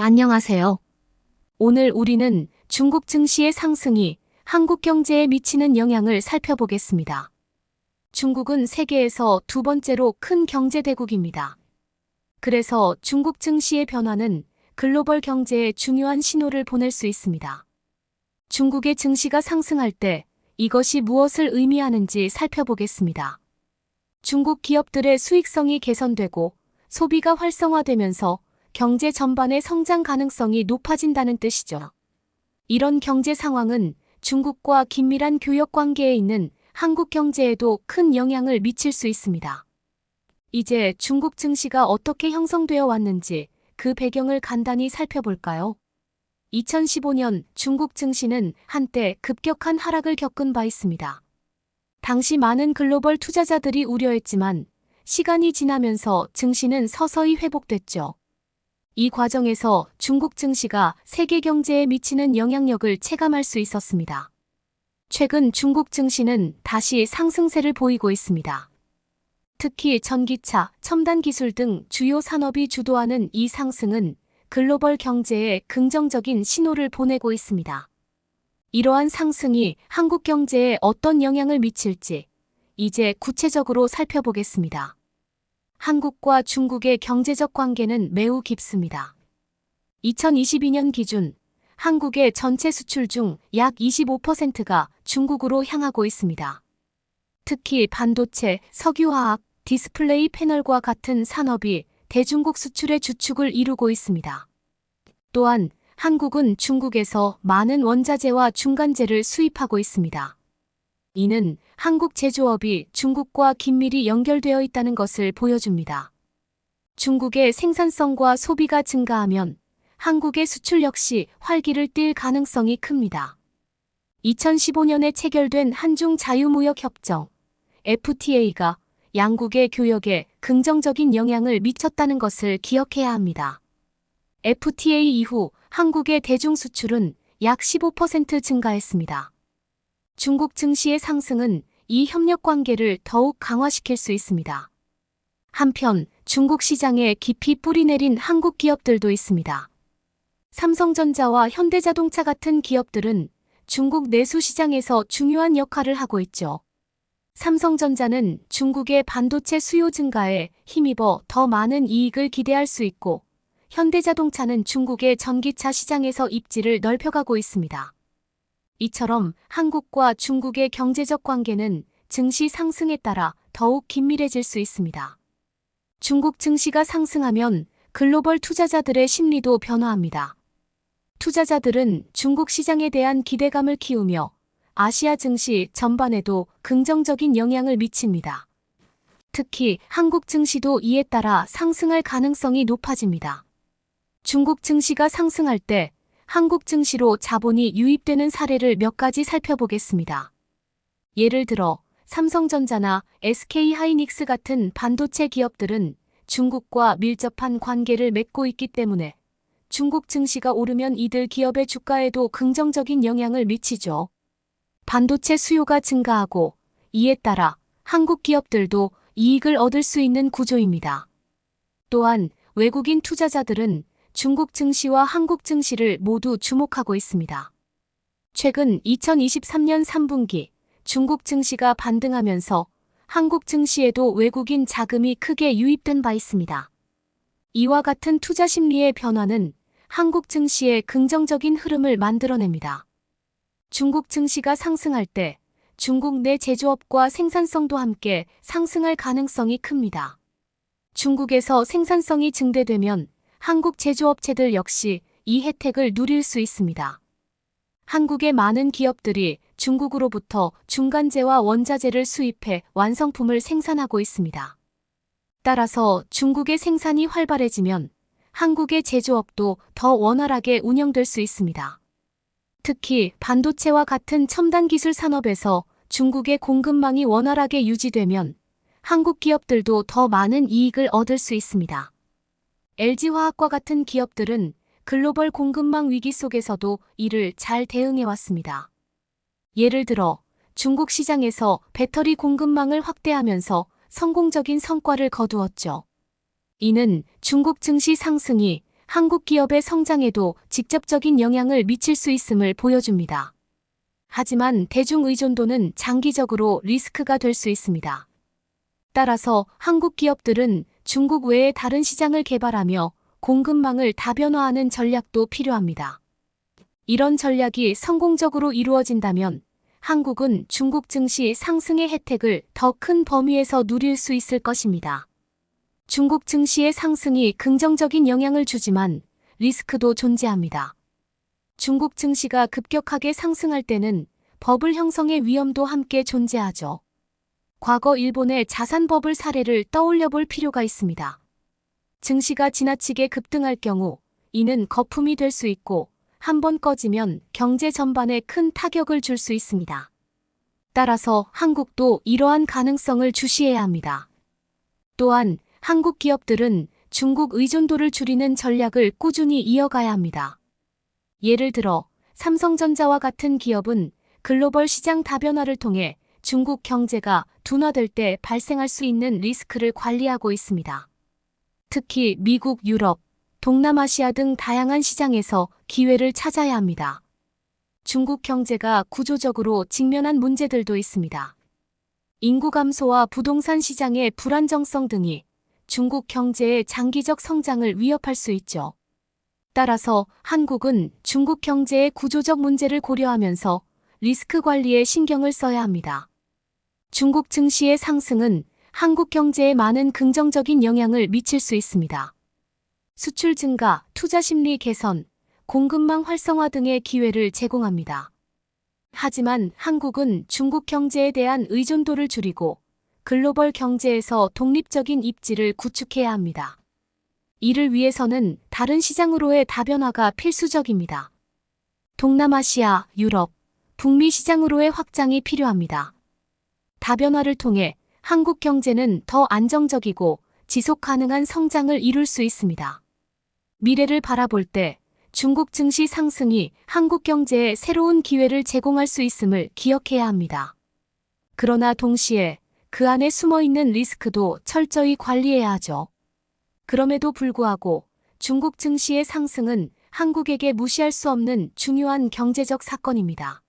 안녕하세요. 오늘 우리는 중국 증시의 상승이 한국 경제에 미치는 영향을 살펴보겠습니다. 중국은 세계에서 두 번째로 큰 경제 대국입니다. 그래서 중국 증시의 변화는 글로벌 경제에 중요한 신호를 보낼 수 있습니다. 중국의 증시가 상승할 때 이것이 무엇을 의미하는지 살펴보겠습니다. 중국 기업들의 수익성이 개선되고 소비가 활성화되면서 경제 전반의 성장 가능성이 높아진다는 뜻이죠. 이런 경제 상황은 중국과 긴밀한 교역 관계에 있는 한국 경제에도 큰 영향을 미칠 수 있습니다. 이제 중국 증시가 어떻게 형성되어 왔는지 그 배경을 간단히 살펴볼까요? 2015년 중국 증시는 한때 급격한 하락을 겪은 바 있습니다. 당시 많은 글로벌 투자자들이 우려했지만 시간이 지나면서 증시는 서서히 회복됐죠. 이 과정에서 중국 증시가 세계 경제에 미치는 영향력을 체감할 수 있었습니다. 최근 중국 증시는 다시 상승세를 보이고 있습니다. 특히 전기차, 첨단 기술 등 주요 산업이 주도하는 이 상승은 글로벌 경제에 긍정적인 신호를 보내고 있습니다. 이러한 상승이 한국 경제에 어떤 영향을 미칠지 이제 구체적으로 살펴보겠습니다. 한국과 중국의 경제적 관계는 매우 깊습니다. 2022년 기준 한국의 전체 수출 중 약 25%가 중국으로 향하고 있습니다. 특히 반도체, 석유화학, 디스플레이 패널과 같은 산업이 대중국 수출의 주축을 이루고 있습니다. 또한 한국은 중국에서 많은 원자재와 중간재를 수입하고 있습니다. 이는 한국 제조업이 중국과 긴밀히 연결되어 있다는 것을 보여줍니다. 중국의 생산성과 소비가 증가하면 한국의 수출 역시 활기를 띨 가능성이 큽니다. 2015년에 체결된 한중 자유무역협정 FTA가 양국의 교역에 긍정적인 영향을 미쳤다는 것을 기억해야 합니다. FTA 이후 한국의 대중 수출은 약 15% 증가했습니다. 중국 증시의 상승은 이 협력 관계를 더욱 강화시킬 수 있습니다. 한편 중국 시장에 깊이 뿌리내린 한국 기업들도 있습니다. 삼성전자와 현대자동차 같은 기업들은 중국 내수 시장에서 중요한 역할을 하고 있죠. 삼성전자는 중국의 반도체 수요 증가에 힘입어 더 많은 이익을 기대할 수 있고, 현대자동차는 중국의 전기차 시장에서 입지를 넓혀가고 있습니다. 이처럼 한국과 중국의 경제적 관계는 증시 상승에 따라 더욱 긴밀해질 수 있습니다. 중국 증시가 상승하면 글로벌 투자자들의 심리도 변화합니다. 투자자들은 중국 시장에 대한 기대감을 키우며 아시아 증시 전반에도 긍정적인 영향을 미칩니다. 특히 한국 증시도 이에 따라 상승할 가능성이 높아집니다. 중국 증시가 상승할 때 한국 증시로 자본이 유입되는 사례를 몇 가지 살펴보겠습니다. 예를 들어 삼성전자나 SK하이닉스 같은 반도체 기업들은 중국과 밀접한 관계를 맺고 있기 때문에 중국 증시가 오르면 이들 기업의 주가에도 긍정적인 영향을 미치죠. 반도체 수요가 증가하고 이에 따라 한국 기업들도 이익을 얻을 수 있는 구조입니다. 또한 외국인 투자자들은 중국 증시와 한국 증시를 모두 주목하고 있습니다. 최근 2023년 3분기 중국 증시가 반등하면서 한국 증시에도 외국인 자금이 크게 유입된 바 있습니다. 이와 같은 투자 심리의 변화는 한국 증시에 긍정적인 흐름을 만들어냅니다. 중국 증시가 상승할 때 중국 내 제조업과 생산성도 함께 상승할 가능성이 큽니다. 중국에서 생산성이 증대되면 한국 제조업체들 역시 이 혜택을 누릴 수 있습니다. 한국의 많은 기업들이 중국으로부터 중간재와 원자재를 수입해 완성품을 생산하고 있습니다. 따라서 중국의 생산이 활발해지면 한국의 제조업도 더 원활하게 운영될 수 있습니다. 특히 반도체와 같은 첨단 기술 산업에서 중국의 공급망이 원활하게 유지되면 한국 기업들도 더 많은 이익을 얻을 수 있습니다. LG화학과 같은 기업들은 글로벌 공급망 위기 속에서도 이를 잘 대응해왔습니다. 예를 들어 중국 시장에서 배터리 공급망을 확대하면서 성공적인 성과를 거두었죠. 이는 중국 증시 상승이 한국 기업의 성장에도 직접적인 영향을 미칠 수 있음을 보여줍니다. 하지만 대중 의존도는 장기적으로 리스크가 될 수 있습니다. 따라서 한국 기업들은 중국 외의 다른 시장을 개발하며 공급망을 다변화하는 전략도 필요합니다. 이런 전략이 성공적으로 이루어진다면 한국은 중국 증시 상승의 혜택을 더 큰 범위에서 누릴 수 있을 것입니다. 중국 증시의 상승이 긍정적인 영향을 주지만 리스크도 존재합니다. 중국 증시가 급격하게 상승할 때는 버블 형성의 위험도 함께 존재하죠. 과거 일본의 자산버블 사례를 떠올려 볼 필요가 있습니다. 증시가 지나치게 급등할 경우 이는 거품이 될 수 있고 한번 꺼지면 경제 전반에 큰 타격을 줄 수 있습니다. 따라서 한국도 이러한 가능성을 주시해야 합니다. 또한 한국 기업들은 중국 의존도를 줄이는 전략을 꾸준히 이어가야 합니다. 예를 들어 삼성전자와 같은 기업은 글로벌 시장 다변화를 통해 중국 경제가 둔화될 때 발생할 수 있는 리스크를 관리하고 있습니다. 특히 미국, 유럽, 동남아시아 등 다양한 시장에서 기회를 찾아야 합니다. 중국 경제가 구조적으로 직면한 문제들도 있습니다. 인구 감소와 부동산 시장의 불안정성 등이 중국 경제의 장기적 성장을 위협할 수 있죠. 따라서 한국은 중국 경제의 구조적 문제를 고려하면서 리스크 관리에 신경을 써야 합니다. 중국 증시의 상승은 한국 경제에 많은 긍정적인 영향을 미칠 수 있습니다. 수출 증가, 투자 심리 개선, 공급망 활성화 등의 기회를 제공합니다. 하지만 한국은 중국 경제에 대한 의존도를 줄이고 글로벌 경제에서 독립적인 입지를 구축해야 합니다. 이를 위해서는 다른 시장으로의 다변화가 필수적입니다. 동남아시아, 유럽, 북미 시장으로의 확장이 필요합니다. 다변화를 통해 한국 경제는 더 안정적이고 지속 가능한 성장을 이룰 수 있습니다. 미래를 바라볼 때 중국 증시 상승이 한국 경제에 새로운 기회를 제공할 수 있음을 기억해야 합니다. 그러나 동시에 그 안에 숨어 있는 리스크도 철저히 관리해야 하죠. 그럼에도 불구하고 중국 증시의 상승은 한국에게 무시할 수 없는 중요한 경제적 사건입니다.